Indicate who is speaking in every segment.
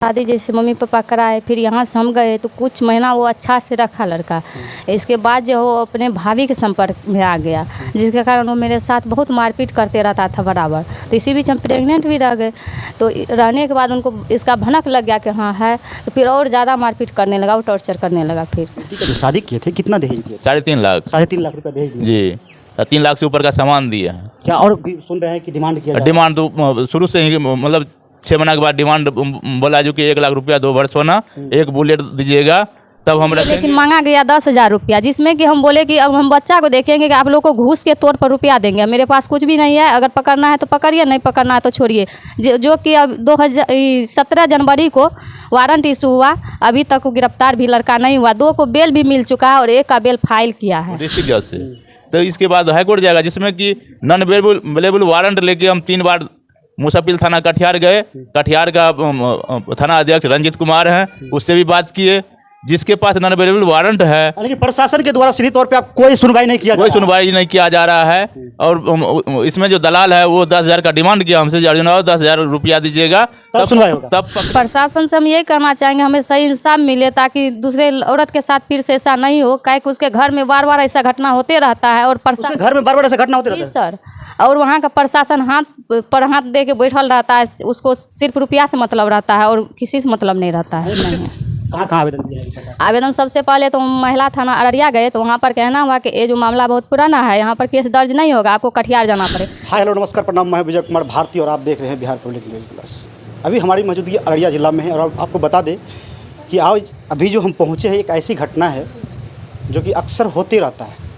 Speaker 1: शादी जैसे mummy papa कराए, फिर यहाँ से हम गए तो कुछ महीना वो अच्छा से रखा लड़का। इसके बाद जो वो अपने भाभी के संपर्क में आ गया, जिसके कारण वो मेरे साथ बहुत मारपीट करते रहता था बराबर। तो इसी बीच हम प्रेग्नेंट भी रह गए। तो रहने के बाद उनको इसका भनक लग गया कि हाँ है, तो फिर और ज़्यादा मारपीट करने लगा, वो टॉर्चर करने लगा। फिर
Speaker 2: शादी किए थे, कितना दहेज दिए?
Speaker 3: 3.5 लाख।
Speaker 2: 3.5 लाख रुपए दहेज दिए
Speaker 3: जी, 3 लाख से ऊपर का सामान दिया है।
Speaker 2: क्या और भी सुन रहे हैं कि डिमांड किया?
Speaker 3: डिमांड तो शुरू से ही मतलब 6 महीने के बाद डिमांड बोला जो कि 1 लाख रुपया 2 भर सोना, 1 बुलेट दीजिएगा तब हम रखेंगे।
Speaker 1: लेकिन मांगा गया 10,000 रुपया, जिसमें कि हम बोले कि अब हम बच्चा को देखेंगे कि आप लोग को घूस के तौर पर रुपया देंगे। मेरे पास कुछ भी नहीं है, अगर पकड़ना है तो पकड़िए, नहीं पकड़ना है तो छोड़िए। जो कि अब 17 जनवरी को वारंट इशू हुआ, अभी तक वो गिरफ्तार भी लड़का नहीं हुआ। 2 को बेल भी मिल चुका है और 1 का बेल फाइल किया है।
Speaker 3: तो इसके बाद हाईकोर्ट जाएगा, जिसमें कि नॉन अवेलेबल वारंट लेके हम 3 बार मुसाफिल थाना कटिहार गए। कटिहार का थाना अध्यक्ष रंजीत कुमार हैं, उससे भी बात किए, जिसके पास नॉन अवेलेबल वारंट है।
Speaker 2: लेकिन प्रशासन के द्वारा सीधे तौर पे आप कोई सुनवाई नहीं किया,
Speaker 3: कोई सुनवाई नहीं किया जा रहा है। और इसमें जो दलाल है वो 10,000 का डिमांड किया हमसे, अर्जुन 10,000 रुपया दीजिएगा
Speaker 2: तब सुनवाई होगा।
Speaker 3: तब
Speaker 1: प्रशासन से हम यही कहना चाहेंगे, हमें सही इंसाफ मिले, ताकि दूसरे औरत के साथ फिर से ऐसा नहीं हो। काहे कि उसके घर में बार बार ऐसा घटना होते रहता है। और प्रशासन
Speaker 2: घर में बार बार ऐसा घटना होते रहता है
Speaker 1: सर, और वहाँ का प्रशासन हाथ पर हाथ दे के बैठल रहता है। उसको सिर्फ रुपया से मतलब रहता है और किसी से मतलब नहीं रहता है।
Speaker 2: कहाँ आवेदन दिया?
Speaker 1: आवेदन सबसे पहले तो महिला थाना अररिया गए, तो वहाँ पर कहना हुआ कि ये जो मामला बहुत पुराना है, यहाँ पर केस दर्ज नहीं होगा, आपको कटिहार जाना पड़े।
Speaker 2: हाय हेलो नमस्कार प्रणाम, मैं विजय कुमार भारती और आप देख रहे हैं बिहार पब्लिक न्यूज़ प्लस। अभी हमारी मौजूदगी अररिया ज़िला में है और आपको बता दें कि आज अभी जो हम पहुँचे हैं एक ऐसी घटना है जो कि अक्सर होते रहता है।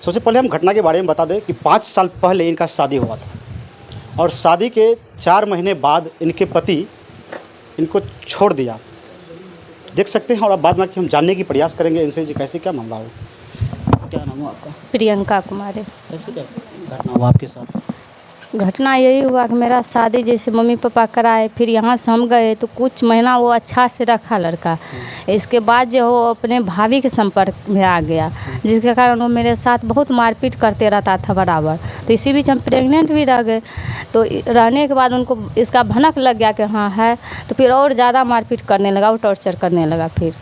Speaker 2: सबसे पहले हम घटना के बारे में बता दें कि 5 साल पहले इनका शादी हुआ था और शादी के 4 महीने बाद इनके पति इनको छोड़ दिया। देख सकते हैं। और अब बाद में कि हम जानने की प्रयास करेंगे इनसे जी कैसे क्या मामला हो। क्या नाम है आपका?
Speaker 1: प्रियंका कुमारी।
Speaker 2: कैसे क्या घटना हुआ आपके साथ?
Speaker 1: घटना यही हुआ कि मेरा शादी जैसे मम्मी पापा कराए, फिर यहाँ से हम गए तो कुछ महीना वो अच्छा से रखा लड़का। इसके बाद जो वो अपने भाभी के संपर्क में आ गया, जिसके कारण वो मेरे साथ बहुत मारपीट करते रहता था बराबर। तो इसी बीच हम प्रेग्नेंट भी रह गए। तो रहने के बाद उनको इसका भनक लग गया कि हाँ है, तो फिर और ज़्यादा मारपीट करने लगा, वो टॉर्चर करने लगा। फिर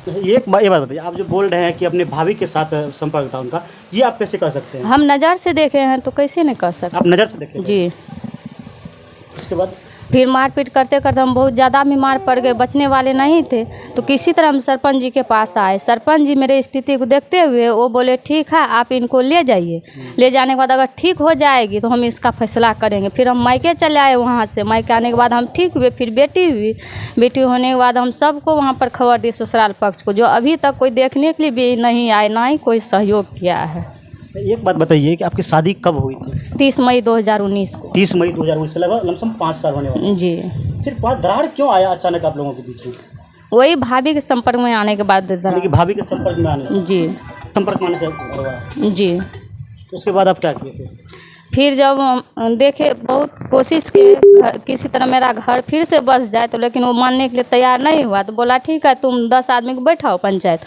Speaker 2: ये बात बताइए, आप जो बोल रहे हैं कि अपने भाभी के साथ संपर्क था उनका, ये आप कैसे कर सकते हैं?
Speaker 1: हम नज़र से देखे हैं तो कैसे नहीं कर सकते।
Speaker 2: आप नज़र से देखे
Speaker 1: जी।
Speaker 2: उसके बाद
Speaker 1: फिर मारपीट करते करते हम बहुत ज़्यादा बीमार पड़ गए, बचने वाले नहीं थे। तो किसी तरह हम सरपंच जी के पास आए। सरपंच जी मेरे स्थिति को देखते हुए वो बोले ठीक है, आप इनको ले जाइए। ले जाने के बाद अगर ठीक हो जाएगी तो हम इसका फैसला करेंगे। फिर हम मायके चले आए। वहाँ से मायके आने के बाद हम ठीक हुए। फिर बेटी हुई। बेटी होने के बाद हम सबको वहाँ पर खबर दी, ससुराल पक्ष को, जो अभी तक कोई देखने के लिए भी नहीं आए, ना ही कोई सहयोग किया है।
Speaker 2: एक बात बताइए कि आपकी शादी कब हुई थी?
Speaker 1: 30 मई 2019 को।
Speaker 2: 30 मई 2019 से लगभग लमसम 5 साल होने वाले।
Speaker 1: जी।
Speaker 2: फिर दरार क्यों आया अचानक आप लोगों के बीच में?
Speaker 1: वही भाभी के संपर्क में आने के बाद।
Speaker 2: यानी कि भाभी के संपर्क में आने से?
Speaker 1: जी।
Speaker 2: संपर्क में आने से हुआ?
Speaker 1: जी।
Speaker 2: तो उसके बाद आप क्या किए थे?
Speaker 1: फिर जब देखे, बहुत कोशिश की किसी तरह मेरा घर फिर से बस जाए, तो लेकिन वो मानने के लिए तैयार नहीं हुआ। तो बोला ठीक है, तुम 10 आदमी को बैठाओ पंचायत,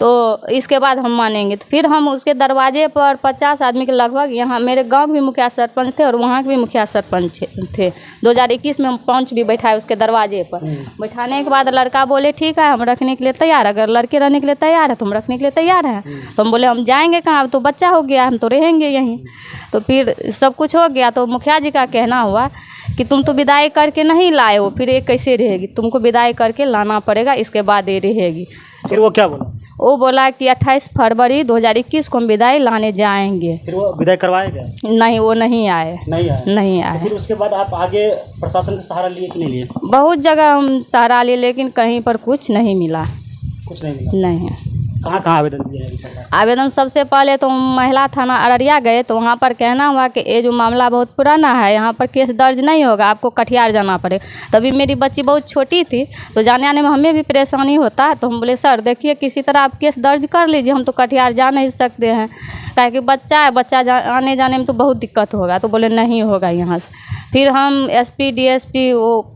Speaker 1: तो इसके बाद हम मानेंगे। तो फिर हम उसके दरवाजे पर 50 आदमी के लगभग, यहाँ मेरे गांव के भी मुखिया सरपंच थे और वहाँ के भी मुखिया सरपंच थे। 2021 में हम पंच भी बैठाए उसके दरवाजे पर। बैठाने के बाद लड़का बोले ठीक है, हम रखने के लिए तैयार, अगर लड़के रहने के लिए तैयार है तो हम रखने के लिए तैयार हैं। तो हम बोले हम जाएंगे कहाँ, अब तो बच्चा हो गया, हम तो रहेंगे यहीं। तो फिर सब कुछ हो गया। तो मुखिया जी का कहना हुआ कि तुम तो विदाई करके नहीं लाए हो, फिर ये कैसे रहेगी, तुमको विदाई करके लाना पड़ेगा, इसके बाद ये रहेगी।
Speaker 2: फिर वो क्या बोला?
Speaker 1: वो बोला कि 28 फरवरी 2021 को हम विदाई लाने जाएंगे।
Speaker 2: फिर वो विदाई करवाए गए?
Speaker 1: नहीं, वो नहीं आए। नहीं आए।
Speaker 2: तो फिर उसके बाद आप आगे प्रशासन का सहारा लिए कि नहीं लिए?
Speaker 1: बहुत जगह हम सहारा लिए, लेकिन कहीं पर कुछ नहीं मिला।
Speaker 2: कुछ नहीं मिला?
Speaker 1: नहीं।
Speaker 2: कहाँ आवेदन दिया है?
Speaker 1: आवेदन सबसे पहले तो महिला थाना अररिया गए, तो वहाँ पर कहना हुआ कि ये जो मामला बहुत पुराना है, यहाँ पर केस दर्ज नहीं होगा, आपको कटिहार जाना पड़े। तभी मेरी बच्ची बहुत छोटी थी, तो जाने आने में हमें भी परेशानी होता है। तो हम बोले सर देखिए, किसी तरह आप केस दर्ज कर लीजिए, हम तो कटिहार जा नहीं सकते हैं, काहे कि बच्चा है, आने जाने में तो बहुत दिक्कत होगा। तो बोले नहीं होगा यहाँ से। फिर हम SP DSP वो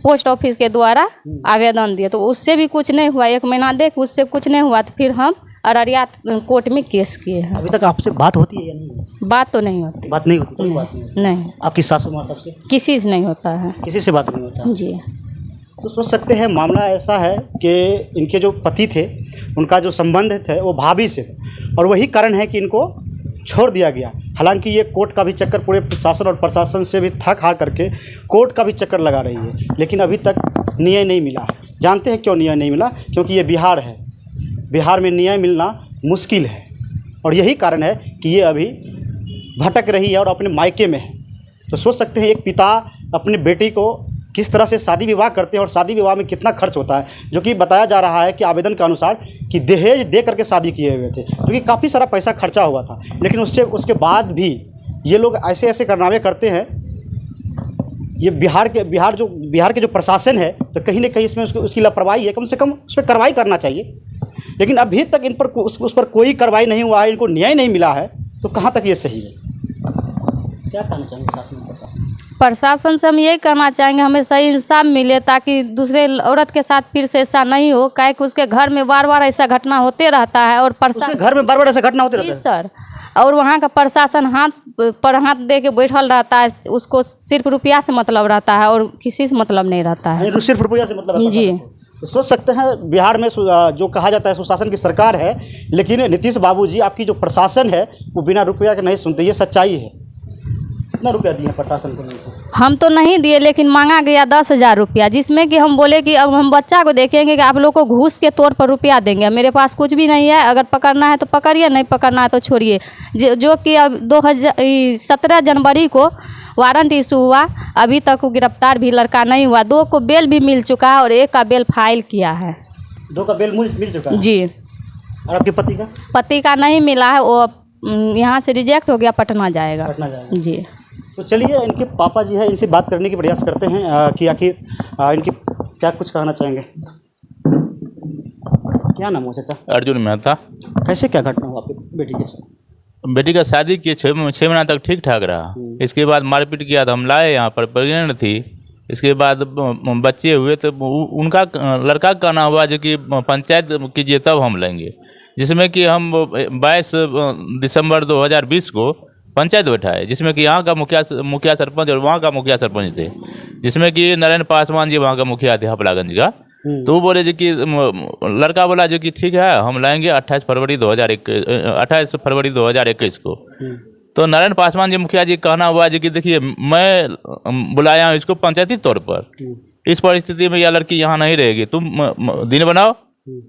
Speaker 1: पोस्ट ऑफिस के द्वारा आवेदन दिए, तो उससे भी कुछ नहीं हुआ। 1 महीना देख, उससे कुछ नहीं हुआ। तो फिर हम अररिया कोर्ट में केस किए हैं।
Speaker 2: अभी तक आपसे बात होती है या नहीं?
Speaker 1: बात तो नहीं होती।
Speaker 2: बात नहीं होती, कोई बात नहीं होती।
Speaker 1: नहीं,
Speaker 2: आपकी सासू माँ सबसे
Speaker 1: किसी से नहीं होता है
Speaker 2: किसी से बात नहीं होता?
Speaker 1: जी।
Speaker 2: तो सोच सकते हैं मामला ऐसा है कि इनके जो पति थे उनका जो संबंध थे वो भाभी से थे और वही कारण है कि इनको छोड़ दिया गया। हालांकि ये कोर्ट का भी चक्कर पूरे शासन और प्रशासन से भी थक हार करके कोर्ट का भी चक्कर लगा रही है, लेकिन अभी तक न्याय नहीं मिला है। जानते हैं क्यों न्याय नहीं मिला? क्योंकि ये बिहार है, बिहार में न्याय मिलना मुश्किल है और यही कारण है कि ये अभी भटक रही है और अपने मायके में है। तो सोच सकते हैं एक पिता अपने बेटी को किस तरह से शादी विवाह करते हैं और शादी विवाह में कितना खर्च होता है, जो कि बताया जा रहा है कि आवेदन के अनुसार कि दहेज दे करके शादी किए हुए थे, क्योंकि काफ़ी सारा पैसा खर्चा हुआ था। लेकिन उसके बाद भी ये लोग ऐसे ऐसे कारनामे करते हैं। ये बिहार के जो प्रशासन है तो कहीं ना कहीं इसमें उसकी लापरवाही है। कम से कम उस पर कार्रवाई करना चाहिए, लेकिन अभी तक इन पर उस पर कोई कार्रवाई नहीं हुआ है, इनको न्याय नहीं मिला है। तो कहाँ तक ये सही है? क्या कहना चाहेंगे प्रशासन से?
Speaker 1: हम यही करना चाहेंगे हमें सही इंसाफ मिले, ताकि दूसरे औरत के साथ फिर से ऐसा नहीं हो। काहे कि उसके घर में बार बार ऐसा घटना होते रहता है और प्रशासन
Speaker 2: घर में बार बार ऐसा घटना होते रहता है
Speaker 1: सर, और वहाँ का प्रशासन हाथ पर हाथ दे के बैठल रहता है। उसको सिर्फ रुपया से मतलब रहता है और किसी से मतलब नहीं रहता है।
Speaker 2: सिर्फ रुपया से मतलब
Speaker 1: जी।
Speaker 2: तो सोच सकते हैं बिहार में जो कहा जाता है सुशासन की सरकार है, लेकिन नीतीश बाबूजी आपकी जो प्रशासन है वो बिना रुपया के नहीं सुनते। ये सच्चाई है। कितना रुपया दिए प्रशासन को?
Speaker 1: हम तो नहीं दिए, लेकिन मांगा गया 10,000 रुपया, जिसमें कि हम बोले कि अब हम बच्चा को देखेंगे कि आप लोग को घूस के तौर पर रुपया देंगे। मेरे पास कुछ भी नहीं है, अगर पकड़ना है तो पकड़िए, नहीं पकड़ना है तो छोड़िए। जो कि अब 17 जनवरी को वारंट इशू हुआ, अभी तक वो गिरफ्तार भी लड़का नहीं हुआ। 2 को बेल भी मिल चुका है और 1 का बेल फाइल किया है।
Speaker 2: 2 का बेल मिल चुका है
Speaker 1: जी।
Speaker 2: और आपके पति का?
Speaker 1: पति का नहीं मिला है, वो यहाँ से रिजेक्ट हो गया, पटना जाएगा। जी।
Speaker 2: तो चलिए इनके पापा जी हैं, इनसे बात करने की प्रयास करते हैं कि आखिर इनकी क्या कुछ कहना चाहेंगे। क्या नाम हो चाचा?
Speaker 3: अर्जुन मेहता।
Speaker 2: कैसे क्या घटना हुआ आपकी बेटी के साथ?
Speaker 3: बेटी का शादी किए 6 महीना तक ठीक ठाक रहा। इसके बाद मारपीट किया तो हम लाए यहाँ पर, प्रेग्नेंट थी। इसके बाद बच्चे हुए तो उनका लड़का का कहना हुआ जो कि पंचायत कीजिए तब हम लेंगे, जिसमें कि हम 22 दिसंबर 2020 को पंचायत बैठाए, जिसमें कि यहाँ का मुखिया सरपंच और वहाँ का मुखिया सरपंच थे, जिसमें कि नारायण पासवान जी वहाँ का मुखिया थे हपलागंज का। तो वो बोले जो कि लड़का बोला जो कि ठीक है हम लाएंगे 28 फरवरी 2021 को। तो नारायण पासवान जी मुखिया जी कहना हुआ जी कि देखिए मैं बुलाया हूँ इसको पंचायती तौर पर, इस परिस्थिति में यह लड़की यहाँ नहीं रहेगी, तुम दिन बनाओ।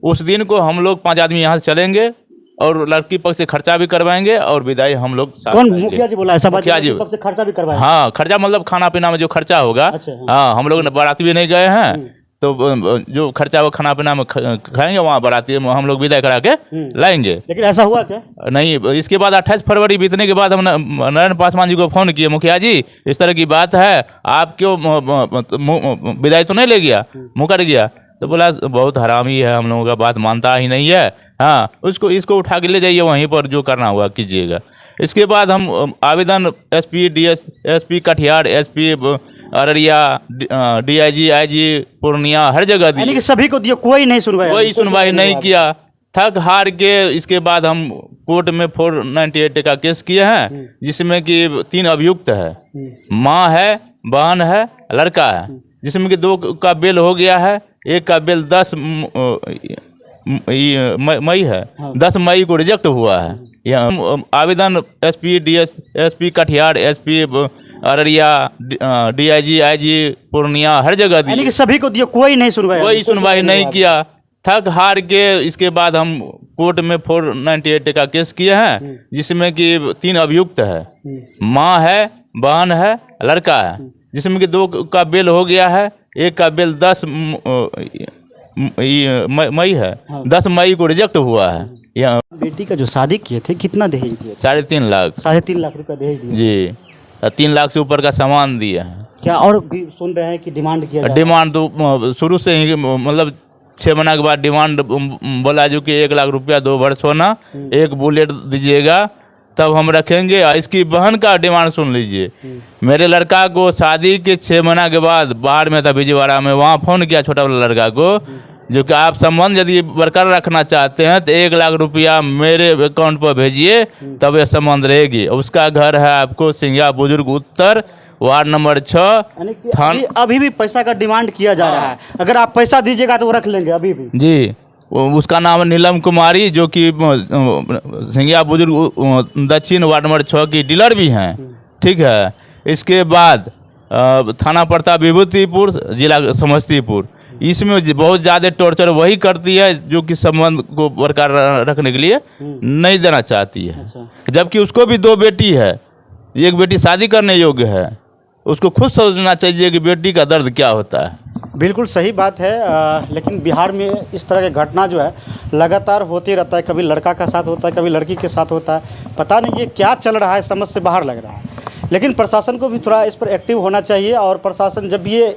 Speaker 3: उस दिन को हम लोग 5 आदमी यहाँ से चलेंगे और लड़की पक्ष से खर्चा भी करवाएंगे और विदाई हम लोग।
Speaker 2: कौन मुखिया जी बोला ऐसा?
Speaker 3: मुखिया जी
Speaker 2: पक्ष से खर्चा भी करवाएंगे?
Speaker 3: हाँ, खर्चा मतलब खाना पीना में जो खर्चा होगा।
Speaker 2: अच्छा,
Speaker 3: हाँ, हम लोग बाराती भी नहीं गए हैं, तो जो खर्चा वो खाना पीना में खाएंगे, वहाँ बाराती में हम लोग विदाई करा के लाएंगे।
Speaker 2: लेकिन ऐसा हुआ क्या?
Speaker 3: नहीं। इसके बाद 28 फरवरी बीतने के बाद हम नारायण पासवान जी को फ़ोन किए, मुखिया जी इस तरह की बात है, आप क्यों विदाई तो नहीं ले गया, मुकर गया? तो बोला बहुत हरामी है, हम लोगों का बात मानता ही नहीं है। हाँ, इसको उठा के ले जाइए, वहीं पर जो करना हुआ कीजिएगा। इसके बाद हम आवेदन SP DSP Katihar, SP Araria, DIG IG Purnia हर जगह दिए,
Speaker 2: सभी को दिए, कोई नहीं सुनवाई,
Speaker 3: कोई सुनवाई नहीं किया। थक हार के इसके बाद हम कोर्ट में 498 का केस किए हैं, जिसमें कि 3 अभियुक्त है, माँ है, बहन है, लड़का है, जिसमें कि 2 का बेल हो गया है, 1 का बेल 10 मई है, 10 मई को रिजेक्ट हुआ है। यह आवेदन SP DSP Katihar, SP Araria, DIG IG Purnia हर जगह दिए,
Speaker 2: सभी को दिए, कोई सुनवाई नहीं
Speaker 3: किया। थक हार के इसके बाद हम कोर्ट में 498 का केस किए हैं, जिसमें कि 3 अभियुक्त है, माँ है, बहन है, लड़का है, जिसमें कि 2 का बेल हो गया है, 1 का बेल 10 मई है, 10 मई को रिजेक्ट हुआ है। यह
Speaker 2: बेटी का जो शादी किए थे कितना दहेज दिए?
Speaker 3: 3.5 लाख।
Speaker 2: 3.5 लाख रुपया दहेज दिए
Speaker 3: जी। 3 लाख से ऊपर का सामान दिए हैं।
Speaker 2: क्या और भी सुन रहे हैं कि डिमांड किया?
Speaker 3: डिमांड तो शुरू से ही मतलब 6 महीना के बाद डिमांड बोला जो कि 1 लाख रुपया 2 भर सोना, 1 बुलेट दीजिएगा तब हम रखेंगे। इसकी बहन का डिमांड सुन लीजिए, मेरे लड़का को शादी के 6 महीना के बाद बाहर में था विजयवाड़ा में, वहाँ फ़ोन किया छोटा वाला लड़का को जो कि आप संबंध यदि बरकरार रखना चाहते हैं तो 1 लाख रुपया मेरे अकाउंट पर भेजिए, तब यह संबंध रहेगी। उसका घर है आपको सिंघिया बुजुर्ग उत्तर, वार्ड नंबर 6।
Speaker 2: यानी कि अभी भी पैसा का डिमांड किया जा रहा है। अगर आप पैसा दीजिएगा तो वो रख लेंगे अभी भी
Speaker 3: जी। उसका नाम है नीलम कुमारी, जो कि सिंघिया बुजुर्ग दक्षिण वार्ड नंबर 6 की डीलर भी हैं। ठीक है। इसके बाद थाना पड़ता विभूतिपुर, जिला समस्तीपुर। इसमें बहुत ज़्यादा टॉर्चर वही करती है जो कि संबंध को बरकरार रखने के लिए नहीं देना चाहती है। जबकि उसको भी 2 बेटी है, एक बेटी शादी करने योग्य है। उसको खुद सोचना चाहिए कि बेटी का दर्द क्या होता है।
Speaker 2: बिल्कुल सही बात है। लेकिन बिहार में इस तरह की घटना जो है लगातार होती रहता है। कभी लड़का का साथ होता है, कभी लड़की के साथ होता है। पता नहीं ये क्या चल रहा है, समझ से बाहर लग रहा है। लेकिन प्रशासन को भी थोड़ा इस पर एक्टिव होना चाहिए और प्रशासन जब ये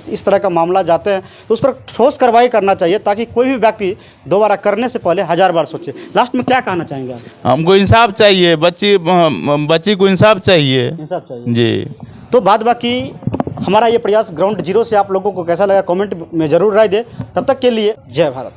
Speaker 2: इस तरह का मामला जाते हैं तो उस पर ठोस कार्रवाई करना चाहिए, ताकि कोई भी व्यक्ति दोबारा करने से पहले 1000 बार सोचे। लास्ट में क्या कहना चाहेंगे आप?
Speaker 3: हमको इंसाफ चाहिए, बच्ची को इंसाफ चाहिए।
Speaker 2: इंसाफ चाहिए
Speaker 3: जी।
Speaker 2: तो बाद बाकी हमारा ये प्रयास ग्राउंड जीरो से आप लोगों को कैसा लगा कमेंट में ज़रूर राय दें। तब तक के लिए जय भारत।